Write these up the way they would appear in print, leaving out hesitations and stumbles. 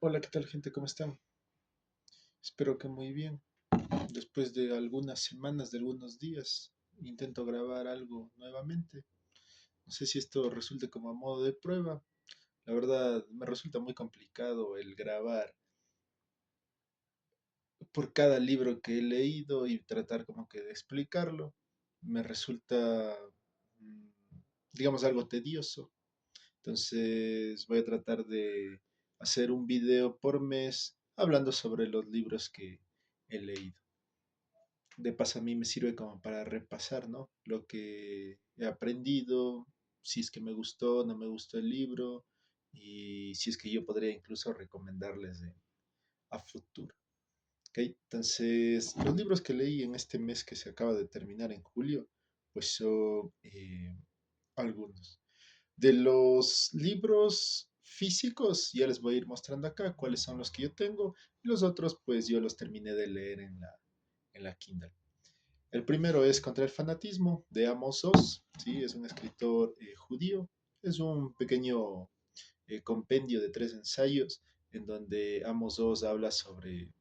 Hola, ¿qué tal gente? ¿Cómo están? Espero que muy bien. Después de algunas semanas, de algunos días, intento grabar algo nuevamente. No sé si esto resulte como a modo de prueba. La verdad, me resulta muy complicado el grabar por cada libro que he leído y tratar como que de explicarlo. Me resulta, mm, digamos, algo tedioso. Entonces voy a tratar de hacer un video por mes hablando sobre los libros que he leído. De paso a mí me sirve como para repasar, ¿no? Lo que he aprendido, si es que me gustó, no me gustó el libro y si es que yo podría incluso recomendarles a futuro. ¿Ok? Entonces, los libros que leí en este mes que se acaba de terminar en julio, pues son algunos. De los libros físicos, ya les voy a ir mostrando acá cuáles son los que yo tengo. Y los otros, pues yo los terminé de leer en la Kindle. El primero es Contra el fanatismo, de Amos Oz, ¿sí? Es un escritor judío. Es un pequeño compendio de 3 ensayos en donde Amos Oz habla sobre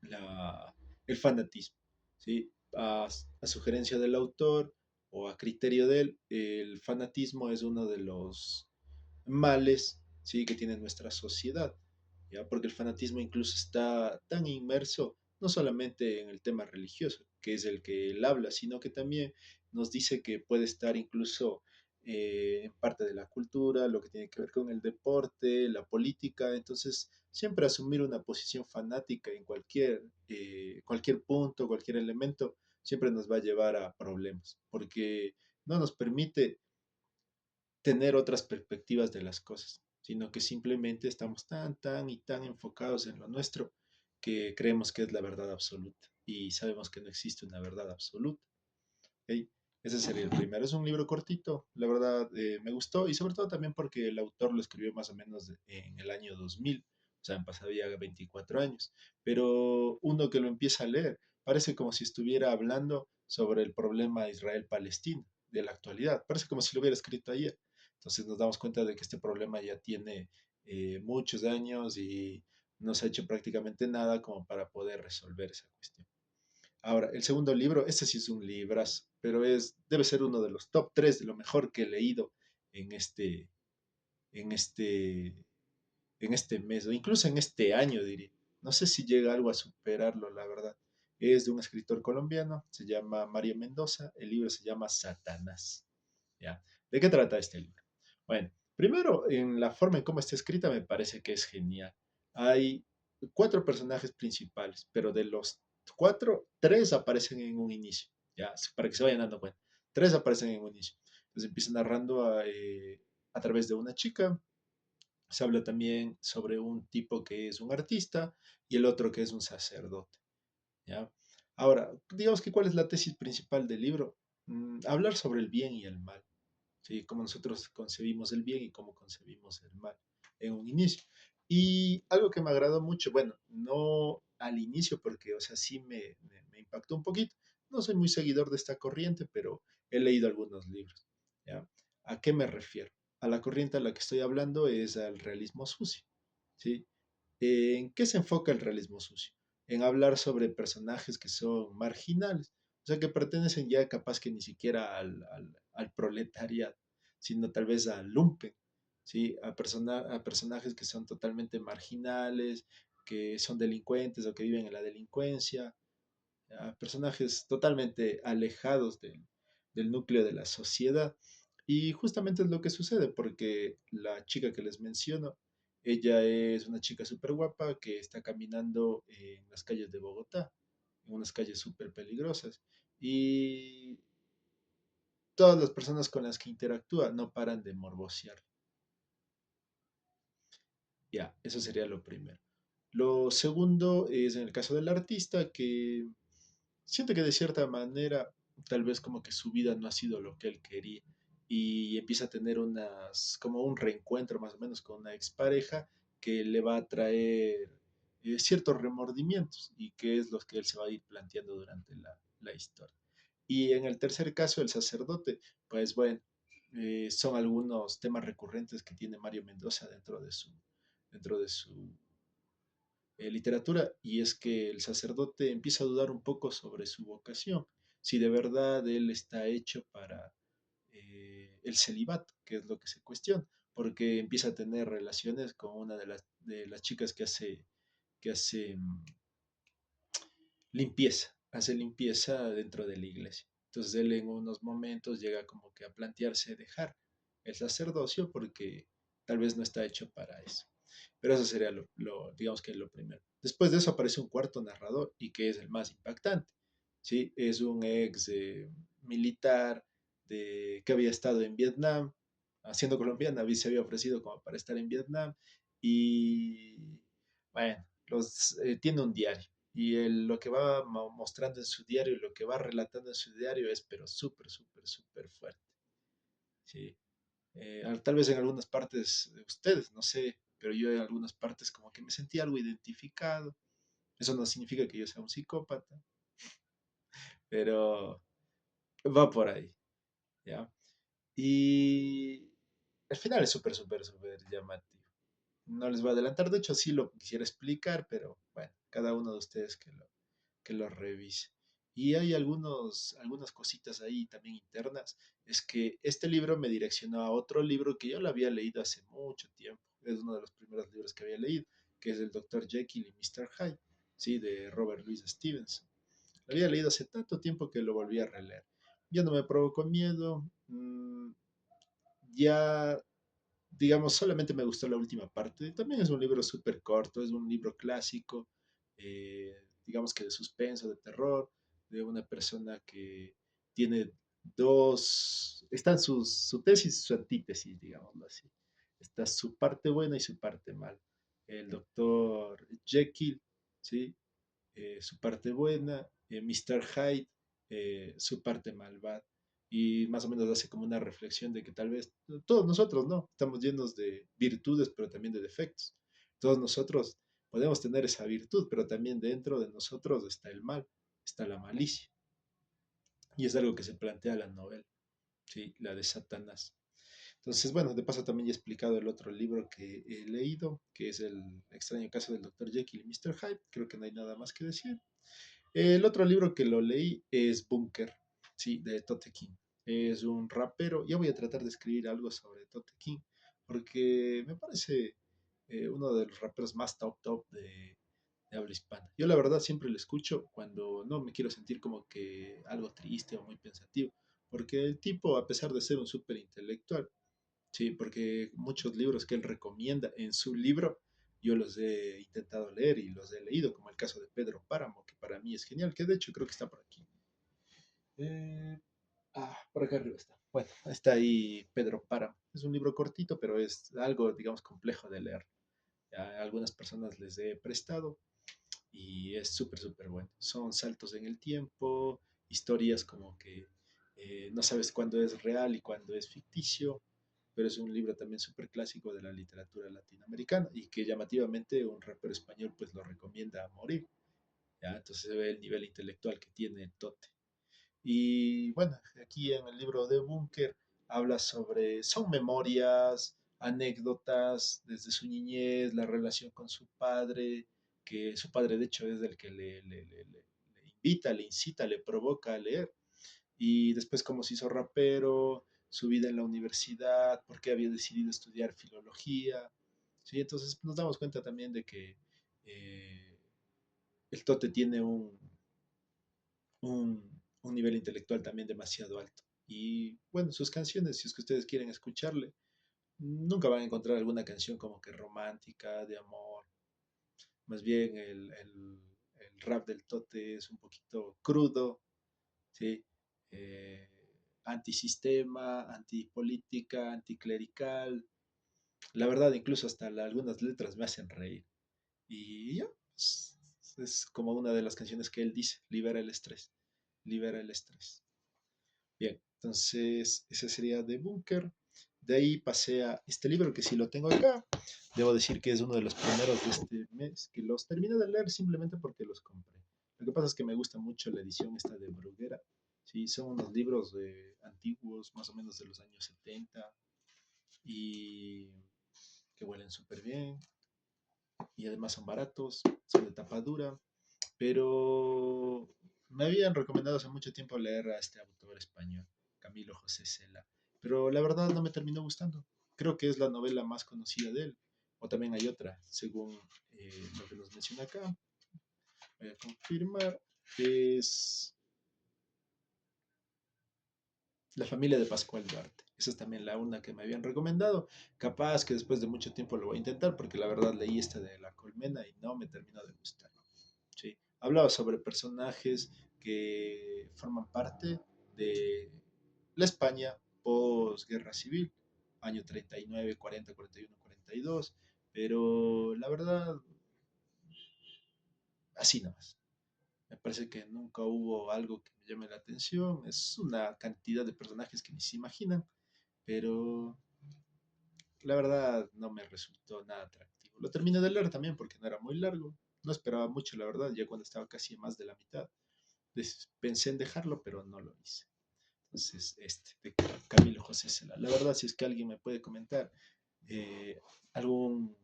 la, el fanatismo, ¿sí? A sugerencia del autor o a criterio de él, el fanatismo es uno de los males, ¿sí? Que tiene nuestra sociedad, ¿ya? Porque el fanatismo incluso está tan inmerso no solamente en el tema religioso, que es el que él habla, sino que también nos dice que puede estar incluso en parte de la cultura, lo que tiene que ver con el deporte, la política. Entonces, siempre asumir una posición fanática en cualquier punto, cualquier elemento, siempre nos va a llevar a problemas, porque no nos permite tener otras perspectivas de las cosas, sino que simplemente estamos tan y tan enfocados en lo nuestro que creemos que es la verdad absoluta y sabemos que no existe una verdad absoluta. ¿Ok? Ese sería el primero. Es un libro cortito, la verdad me gustó y sobre todo también porque el autor lo escribió más o menos en el año 2000, o sea, han pasado ya 24 años, pero uno que lo empieza a leer parece como si estuviera hablando sobre el problema Israel-Palestina de la actualidad, parece como si lo hubiera escrito ayer. Entonces nos damos cuenta de que este problema ya tiene muchos años y no se ha hecho prácticamente nada como para poder resolver esa cuestión. Ahora, el segundo libro, este sí es un librazo, pero debe ser uno de los top 3 de lo mejor que he leído en este, en este, en este mes, o incluso en este año, diría. No sé si llega algo a superarlo, la verdad. Es de un escritor colombiano, se llama Mario Mendoza, el libro se llama Satanás. ¿Ya? ¿De qué trata este libro? Bueno, primero, en la forma en cómo está escrita me parece que es genial. Hay 4 personajes principales, pero de los 4, 3 aparecen en un inicio, ya, para que se vayan dando cuenta. 3 aparecen en un inicio. Entonces empieza narrando a través de una chica. Se habla también sobre un tipo que es un artista y el otro que es un sacerdote, ¿ya? Ahora, digamos que cuál es la tesis principal del libro. Hablar sobre el bien y el mal, ¿sí? Cómo nosotros concebimos el bien y cómo concebimos el mal en un inicio. Y algo que me agradó mucho, bueno, no al inicio porque, o sea, sí me impactó un poquito. No soy muy seguidor de esta corriente, pero he leído algunos libros, ¿ya? ¿A qué me refiero? A la corriente a la que estoy hablando es al realismo sucio, ¿sí? ¿En qué se enfoca el realismo sucio? En hablar sobre personajes que son marginales, o sea, que pertenecen ya capaz que ni siquiera al proletariado, sino tal vez al lumpen, ¿sí? A personajes que son totalmente marginales, que son delincuentes o que viven en la delincuencia, a personajes totalmente alejados del núcleo de la sociedad. Y justamente es lo que sucede, porque la chica que les menciono, ella es una chica súper guapa que está caminando en las calles de Bogotá, en unas calles súper peligrosas. Y todas las personas con las que interactúa no paran de morbosear. Ya, eso sería lo primero. Lo segundo es en el caso del artista que siente que de cierta manera tal vez como que su vida no ha sido lo que él quería y empieza a tener como un reencuentro más o menos con una expareja que le va a traer ciertos remordimientos y que es lo que él se va a ir planteando durante la historia. Y en el tercer caso, el sacerdote, pues bueno, son algunos temas recurrentes que tiene Mario Mendoza dentro dentro de su literatura, y es que el sacerdote empieza a dudar un poco sobre su vocación, si de verdad él está hecho para el celibato, que es lo que se cuestiona, porque empieza a tener relaciones con una de las chicas que hace hace limpieza dentro de la iglesia. Entonces él en unos momentos llega como que a plantearse dejar el sacerdocio porque tal vez no está hecho para eso. Pero eso sería digamos que lo primero. Después de eso aparece un cuarto narrador y que es el más impactante. ¿Sí? Es un ex militar que había estado en Vietnam, siendo colombiana, se había ofrecido como para estar en Vietnam y bueno, tiene un diario y lo que va mostrando en su diario y lo que va relatando en su diario es pero súper, súper, súper fuerte. ¿Sí? Tal vez en algunas partes de ustedes, no sé, pero yo en algunas partes como que me sentí algo identificado. Eso no significa que yo sea un psicópata, pero va por ahí, ¿ya? Y al final es súper, súper, súper llamativo. No les voy a adelantar, de hecho sí lo quisiera explicar, pero bueno, cada uno de ustedes que lo revise. Y hay algunas cositas ahí también internas. Es que este libro me direccionó a otro libro que yo lo había leído hace mucho tiempo. Es uno de los primeros libros que había leído, que es el Dr. Jekyll y Mr. Hyde, ¿sí? De Robert Louis Stevenson. Lo había leído hace tanto tiempo que lo volví a releer. Ya no me provocó miedo. Ya digamos, solamente me gustó la última parte. También es un libro súper corto, es un libro clásico, digamos que de suspenso, de terror, de una persona que tiene están su tesis y su antítesis, digámoslo así. Está su parte buena y su parte mala. El doctor Jekyll, ¿sí? Su parte buena, Mr. Hyde, su parte malvada. Y más o menos hace como una reflexión de que tal vez todos nosotros, ¿no? Estamos llenos de virtudes, pero también de defectos. Todos nosotros podemos tener esa virtud, pero también dentro de nosotros está el mal, está la malicia. Y es algo que se plantea en la novela, ¿sí? La de Satanás. Entonces, bueno, de paso también ya he explicado el otro libro que he leído, que es El extraño caso del Dr. Jekyll y Mr. Hyde. Creo que no hay nada más que decir. El otro libro que lo leí es Bunker, sí, de Tote King. Es un rapero. Ya voy a tratar de escribir algo sobre Tote King, porque me parece uno de los raperos más top de habla hispana. Yo la verdad siempre lo escucho cuando no me quiero sentir como que algo triste o muy pensativo, porque el tipo, a pesar de ser un súper intelectual, sí, porque muchos libros que él recomienda en su libro, yo los he intentado leer y los he leído, como el caso de Pedro Páramo, que para mí es genial, que de hecho creo que está por aquí. Eh, por acá arriba está. Bueno, está ahí Pedro Páramo. Es un libro cortito, pero es algo, digamos, complejo de leer. A algunas personas les he prestado y es súper, súper bueno. Son saltos en el tiempo, historias como que no sabes cuándo es real y cuándo es ficticio, pero es un libro también súper clásico de la literatura latinoamericana y que llamativamente un rapero español pues lo recomienda a morir. ¿Ya? Entonces se ve el nivel intelectual que tiene el Tote. Y bueno, aquí en el libro de Bunker habla son memorias, anécdotas desde su niñez, la relación con su padre, que su padre de hecho es el que le invita, le incita, le provoca a leer. Y después cómo se hizo rapero, su vida en la universidad, por qué había decidido estudiar filología. ¿Sí? Entonces nos damos cuenta también de que eh, el Tote tiene un nivel intelectual también demasiado alto. Y bueno, sus canciones, si es que ustedes quieren escucharle, nunca van a encontrar alguna canción como que romántica, de amor. Más bien el rap del Tote es un poquito crudo, ¿sí? Eh, Antisistema, antipolítica, anticlerical. La verdad, incluso hasta algunas letras me hacen reír. Y ya, es como una de las canciones que él dice, libera el estrés, libera el estrés. Bien, entonces ese sería de Bunker. De ahí pasé a este libro que sí lo tengo acá. Debo decir que es uno de los primeros de este mes, que los terminé de leer simplemente porque los compré. Lo que pasa es que me gusta mucho la edición esta de Bruguera. Sí, son unos libros antiguos, más o menos de los años 70 y que huelen súper bien. y además son baratos, son de tapa dura, pero me habían recomendado hace mucho tiempo leer a este autor español, Camilo José Cela, pero la verdad no me terminó gustando. Creo que es la novela más conocida de él, o también hay otra, según lo que nos menciona acá. Voy a confirmar, es La familia de Pascual Duarte. Esa es también la una que me habían recomendado. Capaz que después de mucho tiempo lo voy a intentar, porque la verdad leí esta de La Colmena y no me terminó de gustar. ¿Sí? Hablaba sobre personajes que forman parte de la España posguerra civil, año 39, 40, 41, 42, pero la verdad, así nomás. Me parece que nunca hubo algo que me llame la atención. Es una cantidad de personajes que ni se imaginan, pero la verdad no me resultó nada atractivo. Lo terminé de leer también porque no era muy largo. No esperaba mucho, la verdad, ya cuando estaba casi más de la mitad. Pensé en dejarlo, pero no lo hice. Entonces, de Camilo José Cela. La verdad, si es que alguien me puede comentar eh, algún,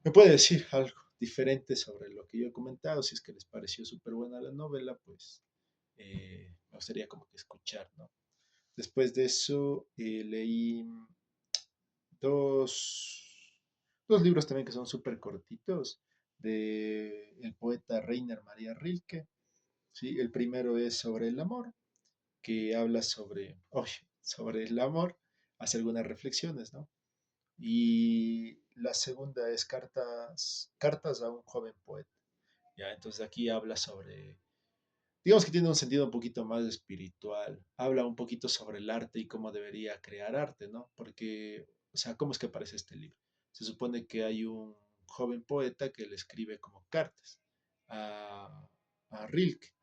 me puede decir algo diferente sobre lo que yo he comentado, si es que les pareció súper buena la novela, pues me gustaría como que escuchar, ¿no? Después de eso, leí dos, dos libros también que son súper cortitos de el poeta Reiner María Rilke. ¿Sí? El primero es sobre el amor, que habla sobre el amor, hace algunas reflexiones, ¿no? Y la segunda es cartas a un joven poeta. ¿Ya? Entonces aquí habla sobre, digamos que tiene un sentido un poquito más espiritual, habla un poquito sobre el arte y cómo debería crear arte, ¿no? Porque, o sea, ¿cómo es que aparece este libro? Se supone que hay un joven poeta que le escribe como cartas a, a Rilke,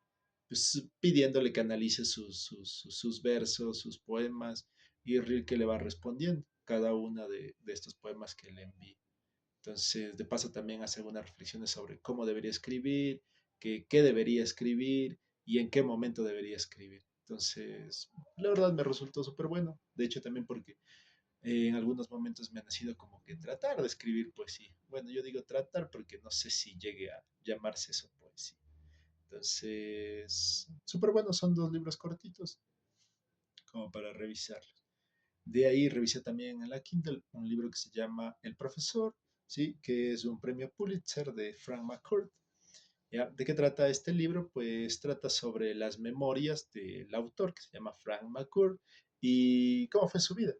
pues, pidiéndole que analice sus versos, sus poemas, y Rilke le va respondiendo cada uno de estos poemas que le envía. Entonces, de paso también hace algunas reflexiones sobre cómo debería escribir, qué debería escribir y en qué momento debería escribir. Entonces, la verdad me resultó súper bueno. De hecho, también porque en algunos momentos me ha nacido como que tratar de escribir poesía. Bueno, yo digo tratar porque no sé si llegue a llamarse eso poesía. Entonces, súper buenos, son dos libros cortitos como para revisarlos. De ahí revisé también en la Kindle un libro que se llama El Profesor, ¿sí? Que es un premio Pulitzer de Frank McCourt. ¿Ya? ¿De qué trata este libro? Pues trata sobre las memorias del autor, que se llama Frank McCourt, y cómo fue su vida.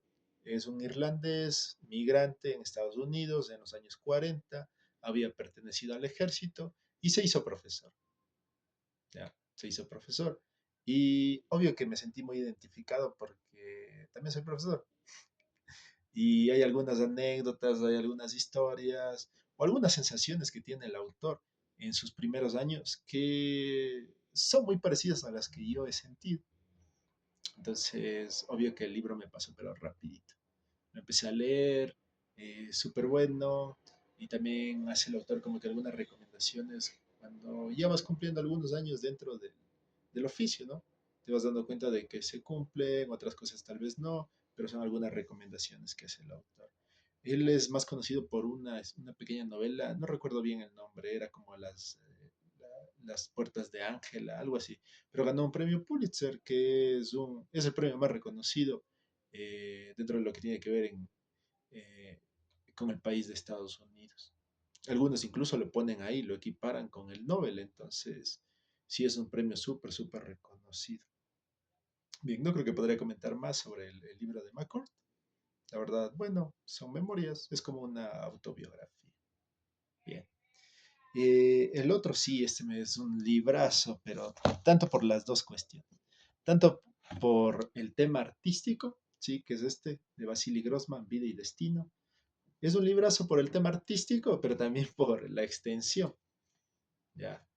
Es un irlandés migrante en Estados Unidos en los años 40, había pertenecido al ejército y se hizo profesor. ¿Ya? Se hizo profesor. Y obvio que me sentí muy identificado porque también soy profesor. Y hay algunas anécdotas, hay algunas historias o algunas sensaciones que tiene el autor en sus primeros años que son muy parecidas a las que yo he sentido. Entonces, obvio que el libro me pasó pero rapidito. Lo empecé a leer, súper bueno, y también hace el autor como que algunas recomendaciones cuando ya vas cumpliendo algunos años dentro del oficio, ¿no? Te vas dando cuenta de que se cumplen, otras cosas tal vez no, pero son algunas recomendaciones que hace el autor. Él es más conocido por una pequeña novela, no recuerdo bien el nombre, era como las puertas de Ángela, algo así, pero ganó un premio Pulitzer, que es el premio más reconocido dentro de lo que tiene que ver eh, con el país de Estados Unidos. Algunos incluso lo ponen ahí, lo equiparan con el Nobel, entonces sí es un premio súper, súper reconocido. Bien, no creo que podría comentar más sobre el libro de McCourt. La verdad, bueno, son memorias, es como una autobiografía. Bien. El otro sí, es un librazo, pero tanto por las dos cuestiones. Tanto por el tema artístico, sí, que es este, de Vasily Grossman, Vida y Destino. Es un librazo por el tema artístico, pero también por la extensión. Ya,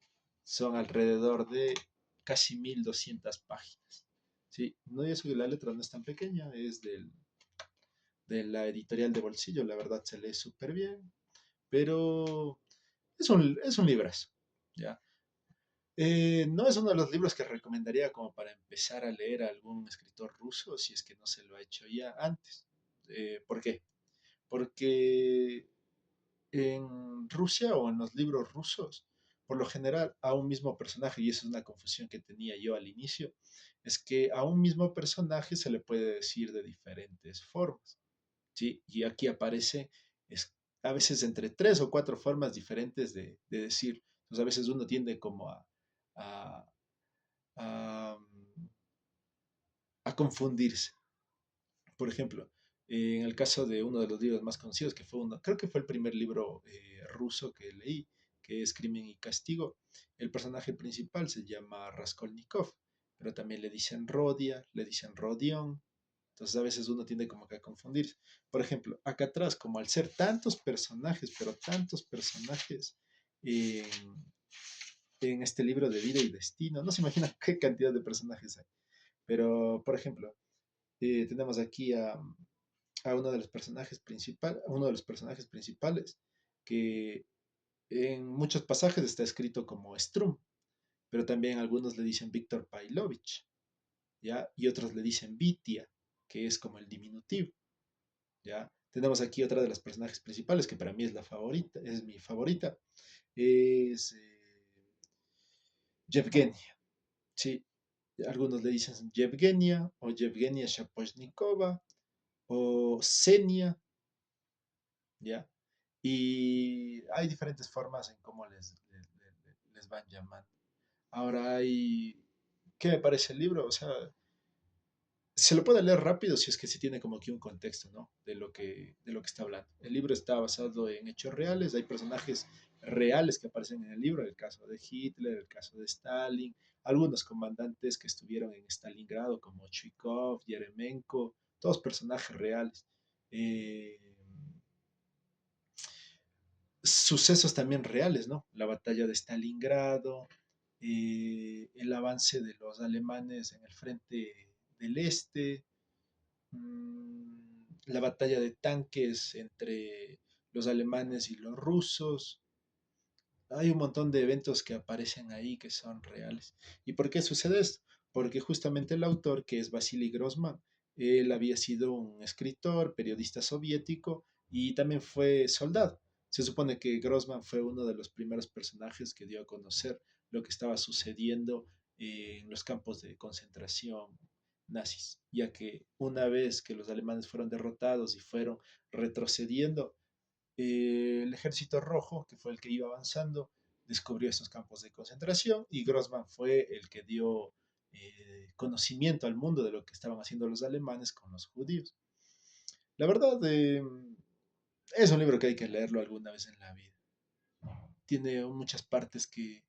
son alrededor de casi 1200 páginas. Sí, no, y eso que la letra no es tan pequeña, es de la editorial de bolsillo, la verdad se lee súper bien, pero es un librazo, ¿ya? No es uno de los libros que recomendaría como para empezar a leer a algún escritor ruso si es que no se lo ha hecho ya antes. ¿Por qué? Porque en Rusia o en los libros rusos, por lo general a un mismo personaje, y eso es una confusión que tenía yo al inicio, es que a un mismo personaje se le puede decir de diferentes formas, ¿sí? Y aquí aparece es, a veces entre tres o cuatro formas diferentes de decir. Entonces a veces uno tiende como a, a, a confundirse. Por ejemplo, en el caso de uno de los libros más conocidos, que fue uno, creo que fue el primer libro ruso que leí, que es Crimen y Castigo, el personaje principal se llama Raskolnikov, pero también le dicen Rodia, le dicen Rodion, entonces a veces uno tiende como que a confundirse. Por ejemplo, acá atrás, como al ser tantos personajes, pero tantos personajes en, en este libro de vida y destino, no se imagina qué cantidad de personajes hay. Pero, por ejemplo, tenemos aquí a uno de los personajes uno de los personajes principales, que en muchos pasajes está escrito como Strum, pero también algunos le dicen Víctor Pailovich, ¿ya? Y otros le dicen Vitia, que es como el diminutivo, ¿ya? Tenemos aquí otra de las personajes principales, que para mí es la favorita, es mi favorita, es Yevgenia, ¿sí? Algunos le dicen Yevgenia o Yevgenia Shaposhnikova o Senia, ¿ya? Y hay diferentes formas en cómo les van llamando. Ahora hay, ¿qué me parece el libro? O sea, se lo puede leer rápido si es que sí tiene como que un contexto, ¿no? De lo que está hablando. El libro está basado en hechos reales, hay personajes reales que aparecen en el libro, el caso de Hitler, el caso de Stalin, algunos comandantes que estuvieron en Stalingrado como Chuikov, Yeremenko, todos personajes reales. Eh, Sucesos también reales, ¿no? La batalla de Stalingrado, el avance de los alemanes en el frente del este, la batalla de tanques entre los alemanes y los rusos. Hay un montón de eventos que aparecen ahí que son reales. ¿Y por qué sucede esto? Porque justamente el autor, que es Vasily Grossman, él había sido un escritor, periodista soviético y también fue soldado. Se supone que Grossman fue uno de los primeros personajes que dio a conocer lo que estaba sucediendo en los campos de concentración nazis, ya que una vez que los alemanes fueron derrotados y fueron retrocediendo, el ejército rojo, que fue el que iba avanzando, descubrió estos campos de concentración y Grossman fue el que dio conocimiento al mundo de lo que estaban haciendo los alemanes con los judíos. La verdad, es un libro que hay que leerlo alguna vez en la vida. Tiene muchas partes que,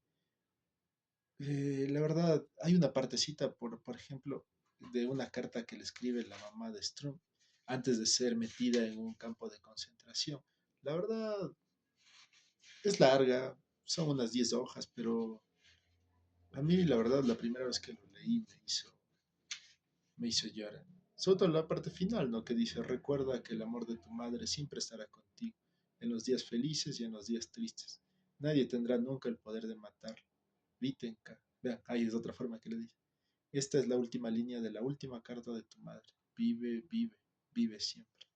la verdad, hay una partecita, por ejemplo, de una carta que le escribe la mamá de Strum antes de ser metida en un campo de concentración. La verdad, es larga, son unas 10 hojas, pero a mí la verdad la primera vez que lo leí me hizo llorar. Sobre todo la parte final, ¿no? Que dice, recuerda que el amor de tu madre siempre estará contigo, en los días felices y en los días tristes. Nadie tendrá nunca el poder de matarlo. Vitenka. Vean, ahí es otra forma que le dice. Esta es la última línea de la última carta de tu madre. Vive, vive, vive siempre.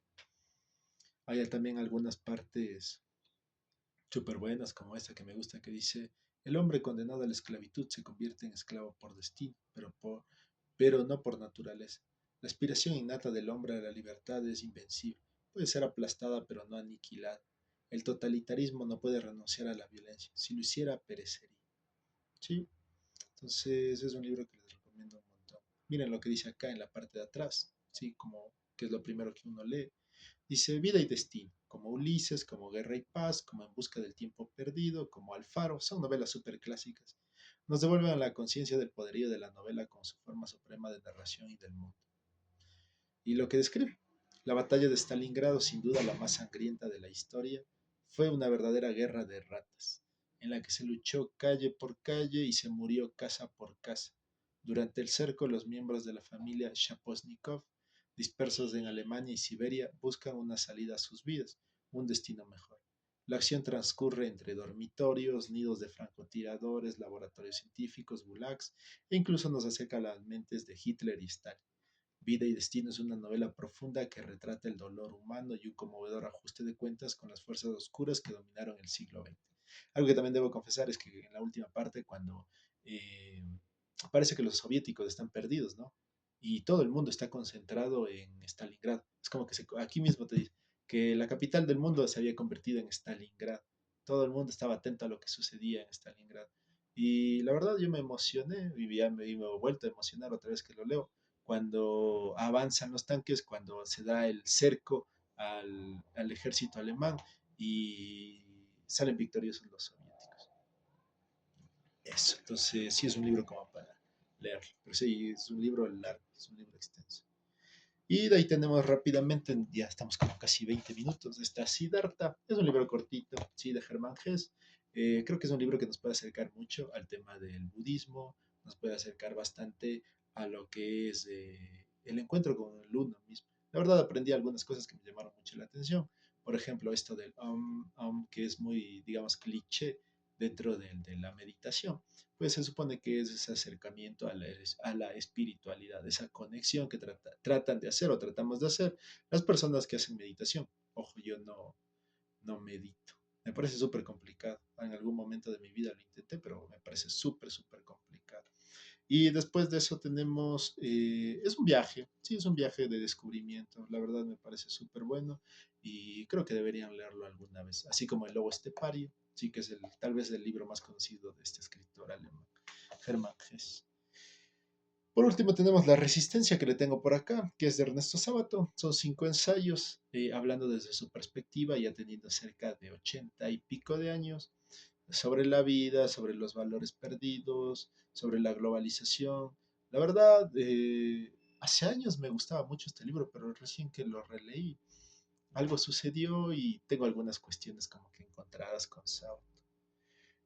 Hay también algunas partes súper buenas, como esta que me gusta, que dice, el hombre condenado a la esclavitud se convierte en esclavo por destino, pero no por naturaleza. La aspiración innata del hombre a la libertad es invencible, puede ser aplastada pero no aniquilada. El totalitarismo no puede renunciar a la violencia, si lo hiciera perecería. ¿Sí? Entonces es un libro que les recomiendo un montón. Miren lo que dice acá en la parte de atrás, ¿sí? Como que es lo primero que uno lee. Dice vida y destino, como Ulises, como Guerra y Paz, como En busca del tiempo perdido, como Alfaro, son novelas súper clásicas. Nos devuelven a la conciencia del poderío de la novela con su forma suprema de narración y del mundo. Y lo que describe, la batalla de Stalingrado, sin duda la más sangrienta de la historia, fue una verdadera guerra de ratas, en la que se luchó calle por calle y se murió casa por casa. Durante el cerco, los miembros de la familia Shaposnikov, dispersos en Alemania y Siberia, buscan una salida a sus vidas, un destino mejor. La acción transcurre entre dormitorios, nidos de francotiradores, laboratorios científicos, gulags, e incluso nos acerca a las mentes de Hitler y Stalin. Vida y Destino es una novela profunda que retrata el dolor humano y un conmovedor ajuste de cuentas con las fuerzas oscuras que dominaron el siglo XX. Algo que también debo confesar es que en la última parte, cuando eh, parece que los soviéticos están perdidos, ¿no? Y todo el mundo está concentrado en Stalingrad. Es como que aquí mismo te dice que la capital del mundo se había convertido en Stalingrad. Todo el mundo estaba atento a lo que sucedía en Stalingrad. Y la verdad yo me emocioné y me he vuelto a emocionar otra vez que lo leo, cuando avanzan los tanques, cuando se da el cerco al ejército alemán y salen victoriosos los soviéticos. Eso, entonces sí es un libro como para leerlo, pero sí es un libro largo, es un libro extenso. Y de ahí tenemos rápidamente, ya estamos como casi 20 minutos, está Siddhartha, es un libro cortito, sí, de Germán Hesse. Creo que es un libro que nos puede acercar mucho al tema del budismo, nos puede acercar bastante a lo que es el encuentro con el uno mismo. La verdad aprendí algunas cosas que me llamaron mucho la atención. Por ejemplo, esto del que es muy, digamos, cliché dentro de la meditación, pues se supone que es ese acercamiento a la espiritualidad, esa conexión que tratan de hacer o tratamos de hacer las personas que hacen meditación. Ojo, yo no medito. Me parece súper complicado. En algún momento de mi vida lo intenté, pero me parece súper, súper complicado. Y después de eso tenemos, es un viaje, sí, es un viaje de descubrimiento. La verdad me parece súper bueno y creo que deberían leerlo alguna vez. Así como El Lobo Estepario, sí, que es tal vez el libro más conocido de este escritor alemán, Hermann Hesse. Por último tenemos La Resistencia, que le tengo por acá, que es de Ernesto Sábato. Son 5 ensayos, hablando desde su perspectiva, ya teniendo cerca de 80 y pico de años, sobre la vida, sobre los valores perdidos, sobre la globalización. La verdad, hace años me gustaba mucho este libro, pero recién que lo releí, algo sucedió y tengo algunas cuestiones como que encontradas con Sao.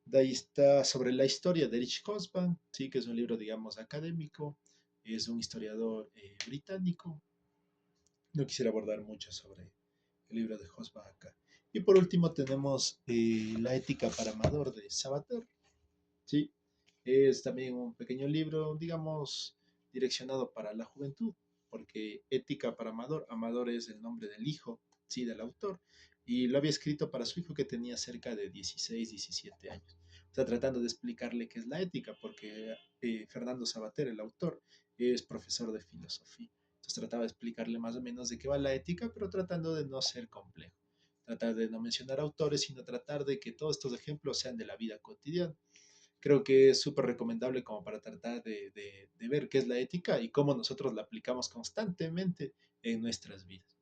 De ahí está sobre la historia de Erich Hobsbawm, sí, que es un libro, digamos, académico, es un historiador británico. No quisiera abordar mucho sobre el libro de Hobsbawm acá. Y por último tenemos La ética para Amador de Sabater. Sí, es también un pequeño libro, digamos, direccionado para la juventud, porque Ética para Amador, Amador es el nombre del hijo, sí, del autor, y lo había escrito para su hijo que tenía cerca de 16, 17 años. O sea, tratando de explicarle qué es la ética, porque Fernando Sabater, el autor, es profesor de filosofía. Entonces trataba de explicarle más o menos de qué va la ética, pero tratando de no ser complejo. Tratar de no mencionar autores, sino tratar de que todos estos ejemplos sean de la vida cotidiana. Creo que es súper recomendable como para tratar de ver qué es la ética y cómo nosotros la aplicamos constantemente en nuestras vidas.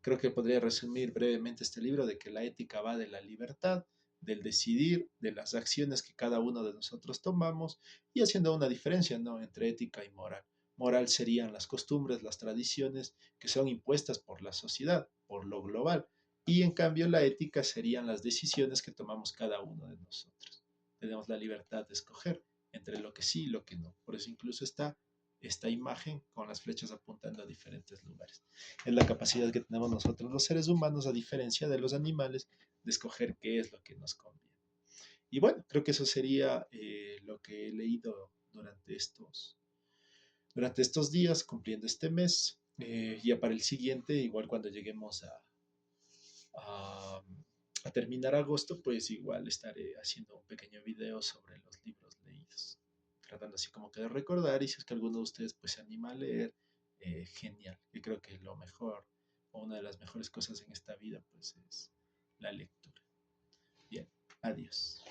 Creo que podría resumir brevemente este libro de que la ética va de la libertad, del decidir, de las acciones que cada uno de nosotros tomamos y haciendo una diferencia, ¿no?, entre ética y moral. Moral serían las costumbres, las tradiciones que son impuestas por la sociedad, por lo global. Y en cambio la ética serían las decisiones que tomamos cada uno de nosotros. Tenemos la libertad de escoger entre lo que sí y lo que no. Por eso incluso está esta imagen con las flechas apuntando a diferentes lugares. Es la capacidad que tenemos nosotros los seres humanos, a diferencia de los animales, de escoger qué es lo que nos conviene. Y bueno, creo que eso sería lo que he leído durante estos días, cumpliendo este mes. Ya para el siguiente, igual cuando lleguemos a, a terminar agosto, pues igual estaré haciendo un pequeño video sobre los libros leídos, tratando así como que de recordar, y si es que alguno de ustedes pues se anima a leer, genial. Yo creo que lo mejor o una de las mejores cosas en esta vida pues es la lectura. Bien, adiós.